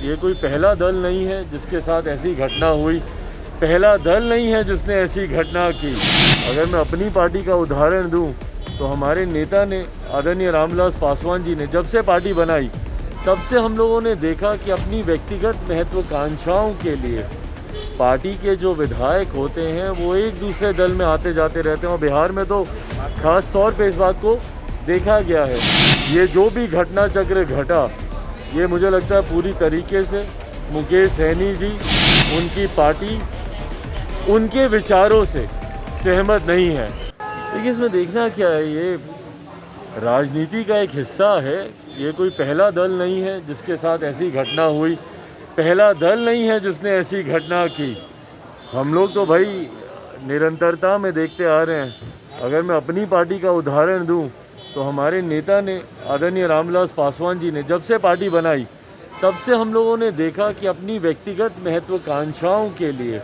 ये कोई पहला दल नहीं है जिसके साथ ऐसी घटना हुई, पहला दल नहीं है जिसने ऐसी घटना की। अगर मैं अपनी पार्टी का उदाहरण दूं तो हमारे नेता ने, आदरणीय रामविलास पासवान जी ने जब से पार्टी बनाई तब से हम लोगों ने देखा कि अपनी व्यक्तिगत महत्वाकांक्षाओं के लिए पार्टी के जो विधायक होते हैं वो एक दूसरे दल में आते जाते रहते हैं, और बिहार में तो खास तौर पे इस बात को देखा गया है। ये जो भी घटना चक्र घटा, ये मुझे लगता है पूरी तरीके से मुकेश सहनी जी, उनकी पार्टी, उनके विचारों से सहमत नहीं है। देखिए, इसमें देखना क्या है, ये राजनीति का एक हिस्सा है। ये कोई पहला दल नहीं है जिसके साथ ऐसी घटना हुई, पहला दल नहीं है जिसने ऐसी घटना की। हम लोग तो भाई निरंतरता में देखते आ रहे हैं। अगर मैं अपनी पार्टी का उदाहरण दूं तो हमारे नेता ने, आदरणीय रामविलास पासवान जी ने जब से पार्टी बनाई तब से हम लोगों ने देखा कि अपनी व्यक्तिगत महत्वाकांक्षाओं के लिए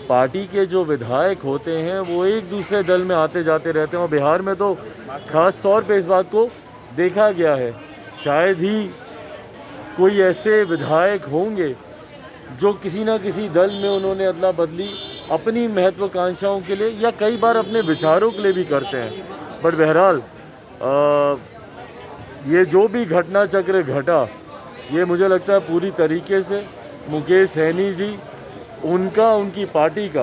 पार्टी के जो विधायक होते हैं वो एक दूसरे दल में आते जाते रहते हैं, और बिहार में तो खास तौर पे इस बात को देखा गया है। शायद ही कोई ऐसे विधायक होंगे जो किसी ना किसी दल में उन्होंने अदला बदली अपनी महत्वाकांक्षाओं के लिए या कई बार अपने विचारों के लिए भी करते हैं। बट बहरहाल ये जो भी घटना चक्र घटा, ये मुझे लगता है पूरी तरीके से मुकेश सहनी जी, उनका, उनकी पार्टी का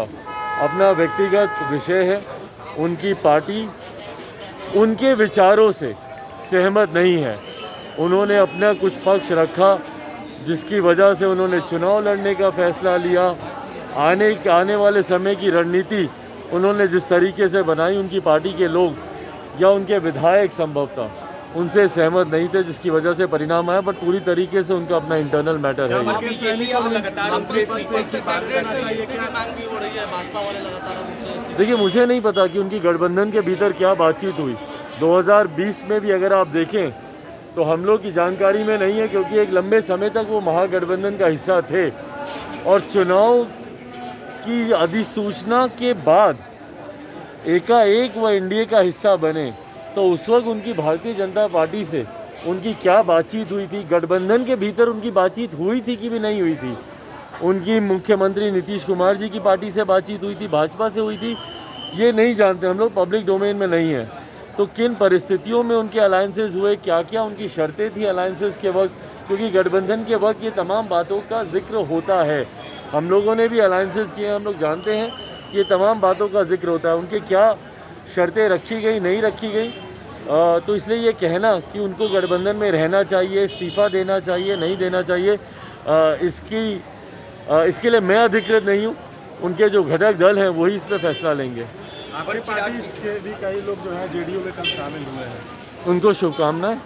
अपना व्यक्तिगत विषय है। उनकी पार्टी उनके विचारों से सहमत नहीं है। उन्होंने अपना कुछ पक्ष रखा जिसकी वजह से उन्होंने चुनाव लड़ने का फैसला लिया। आने वाले समय की रणनीति उन्होंने जिस तरीके से बनाई, उनकी पार्टी के लोग या उनके विधायक संभवतः उनसे सहमत नहीं थे, जिसकी वजह से परिणाम आया। बट पूरी तरीके से उनका अपना इंटरनल मैटर है। देखिए, मुझे नहीं पता कि उनकी गठबंधन के भीतर क्या बातचीत हुई। 2020 में भी अगर आप देखें तो हम लोग की जानकारी में नहीं है, क्योंकि एक लंबे समय तक वो महागठबंधन का हिस्सा थे, और चुनाव की अधिसूचना के बाद एकाएक वह एनडीए का हिस्सा बने, तो उस वक्त उनकी भारतीय जनता पार्टी से उनकी क्या बातचीत हुई थी, गठबंधन के भीतर उनकी बातचीत हुई थी कि भी नहीं हुई थी। उनकी मुख्यमंत्री नीतीश कुमार जी की पार्टी से बातचीत हुई थी, भाजपा से हुई थी, ये नहीं जानते हम लोग, पब्लिक डोमेन में नहीं है। तो किन परिस्थितियों में उनके अलायंसेस हुए, क्या क्या उनकी शर्तें थी अलायंसेस के वक्त, क्योंकि गठबंधन के वक्त ये तमाम बातों का जिक्र होता है। हम लोगों ने भी अलायंसेस किए, हम लोग जानते हैं कि ये तमाम बातों का जिक्र होता है। उनके क्या शर्तें रखी गई, नहीं रखी गई, तो इसलिए ये कहना कि उनको गठबंधन में रहना चाहिए, इस्तीफ़ा देना चाहिए, नहीं देना चाहिए, इसके लिए मैं अधिकृत नहीं हूँ। उनके जो घटक दल हैं वही इस पर फैसला लेंगे। आपकी पार्टी के भी कई लोग जो हैं जेडीयू में कल शामिल हुए हैं, उनको शुभकामनाएं।